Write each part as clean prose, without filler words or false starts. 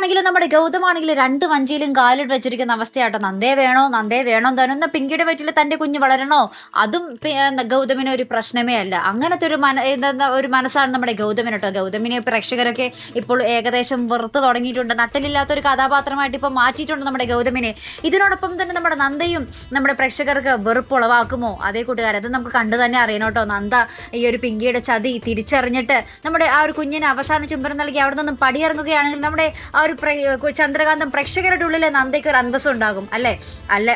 ആണെങ്കിലും നമ്മുടെ ഗൗതമാണെങ്കിലും രണ്ട് വഞ്ചിയിലും കാലിട്ട് വെച്ചിരിക്കുന്ന അവസ്ഥയാട്ടോ. നന്ദേ വേണോ തന്നെ പിങ്കിയുടെ വയറ്റിൽ തന്റെ കുഞ്ഞ് വളരണോ, അതും ഗൗതമിന് ഒരു പ്രശ്നമേ അല്ല. അങ്ങനത്തെ ഒരു മനസ്സാണ് നമ്മുടെ ഗൗതമിന് കേട്ടോ. ഗൗതമിനെ പ്രേക്ഷകരൊക്കെ ഇപ്പോൾ ഏകദേശം വെറുത്ത് തുടങ്ങിയിട്ടുണ്ട്. നട്ടിലില്ലാത്ത ഒരു കഥാപാത്രമായിട്ട് ഇപ്പൊ മാറ്റിയിട്ടുണ്ട് നമ്മുടെ ഗൗതമിനെ. ഇതിനോടൊപ്പം തന്നെ നമ്മുടെ നന്ദയും നമ്മുടെ പ്രേക്ഷകർക്ക് വെറുപ്പ് ഉളവാക്കുമോ? അതേ കൂട്ടുകാരെ, അത് നമുക്ക് കണ്ടു തന്നെ അറിയണം കേട്ടോ. നന്ദ ഈ ഒരു പിങ്കിയുടെ ചതി തിരിച്ചറിഞ്ഞിട്ട് നമ്മുടെ ആ ഒരു കുഞ്ഞിനെ അവസാന ചുംബനം നൽകി അവിടെ നിന്നും പടിയിറങ്ങുകയാണെങ്കിൽ നമ്മുടെ ആ ഒരു ചന്ദ്രകാന്തം പ്രേക്ഷകരുടെ ഉള്ളിൽ നന്ദയ്ക്ക് ഒരു അന്തസ്സം ഉണ്ടാകും അല്ലേ?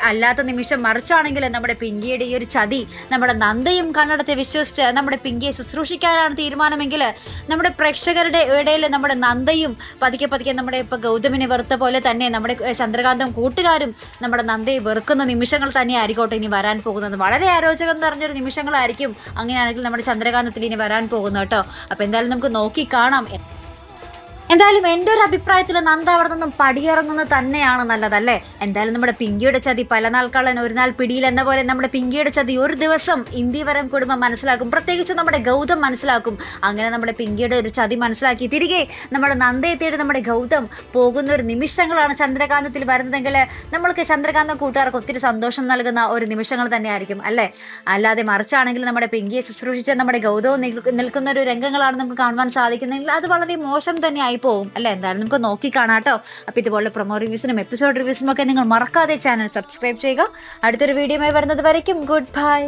അല്ലാത്ത നിമിഷം മറിച്ചാണെങ്കിൽ നമ്മുടെ പിങ്കിയുടെ ഈ ഒരു ചതി നമ്മുടെ നന്ദയും കണ്ണടത്തെ വിശ്വസിച്ച് നമ്മുടെ പിങ്കിയെ ശുശ്രൂഷിക്കാനാണ് തീരുമാനമെങ്കിൽ നമ്മുടെ പ്രേക്ഷകരുടെ ഇടയിൽ നമ്മുടെ നന്ദയും പതുക്കെ നമ്മുടെ ഇപ്പൊ ഗൗതമിനെ വെറുത്ത പോലെ തന്നെ നമ്മുടെ ചന്ദ്രകാന്തം കൂട്ടുകാരും നമ്മുടെ നന്ദയെ വെറുക്കുന്ന നിമിഷങ്ങൾ തന്നെ ആയിരിക്കോട്ടെ ഇനി വരാൻ പോകുന്നത്. വളരെ അരോചകം നിറഞ്ഞൊരു നിമിഷങ്ങളായിരിക്കും അങ്ങനെയാണെങ്കിൽ നമ്മുടെ ചന്ദ്രകാന്തത്തിൽ ഇനി വരാൻ പോകുന്നത് കേട്ടോ. അപ്പൊ എന്തായാലും നമുക്ക് നോക്കി കാണാം. എന്തായാലും എൻ്റെ ഒരു അഭിപ്രായത്തിൽ നന്ദ അവിടെ നിന്നും പടിയിറങ്ങുന്നത് തന്നെയാണ് നല്ലതല്ലേ? എന്തായാലും നമ്മുടെ പിങ്കിയുടെ ചതി പല നാൾ കള്ളൻ ഒരു നാൾ പിടിയിൽ എന്ന പോലെ നമ്മുടെ പിങ്കിയുടെ ചതി ഒരു ദിവസം ഇന്ത്യവരം കുടുംബം മനസ്സിലാക്കും. പ്രത്യേകിച്ച് നമ്മുടെ ഗൗതം മനസ്സിലാക്കും. അങ്ങനെ നമ്മുടെ പിങ്കിയുടെ ഒരു ചതി മനസ്സിലാക്കി തിരികെ നമ്മുടെ നന്ദയെ തേടി നമ്മുടെ ഗൗതം പോകുന്ന ഒരു നിമിഷങ്ങളാണ് ചന്ദ്രകാന്തത്തിൽ വരുന്നതെങ്കിൽ നമ്മൾക്ക് ചന്ദ്രകാന്തം കൂട്ടുകാർക്ക് ഒത്തിരി സന്തോഷം നൽകുന്ന ഒരു നിമിഷങ്ങൾ തന്നെയായിരിക്കും അല്ലേ? അല്ലാതെ മറിച്ചാണെങ്കിൽ നമ്മുടെ പിങ്കിയെ ശുശ്രൂഷിച്ച നമ്മുടെ ഗൗതവും നിൽക്കുന്ന ഒരു രംഗങ്ങളാണ് നമുക്ക് കാണുവാൻ സാധിക്കുന്നതെങ്കിൽ അത് വളരെ മോശം തന്നെ ആയി പോകും അല്ലെ? എന്തായാലും നമുക്ക് നോക്കി കാണാം കേട്ടോ. അപ്പൊ ഇതുപോലെ പ്രൊമോ റിവ്യൂസിനും എപ്പിസോഡ് റിവ്യൂസിനും ഒക്കെ നിങ്ങൾ മറക്കാതെ ചാനൽ സബ്സ്ക്രൈബ് ചെയ്യുക. അടുത്തൊരു വീഡിയോയുമായി വരുന്നത് വരയ്ക്കും ഗുഡ് ബൈ.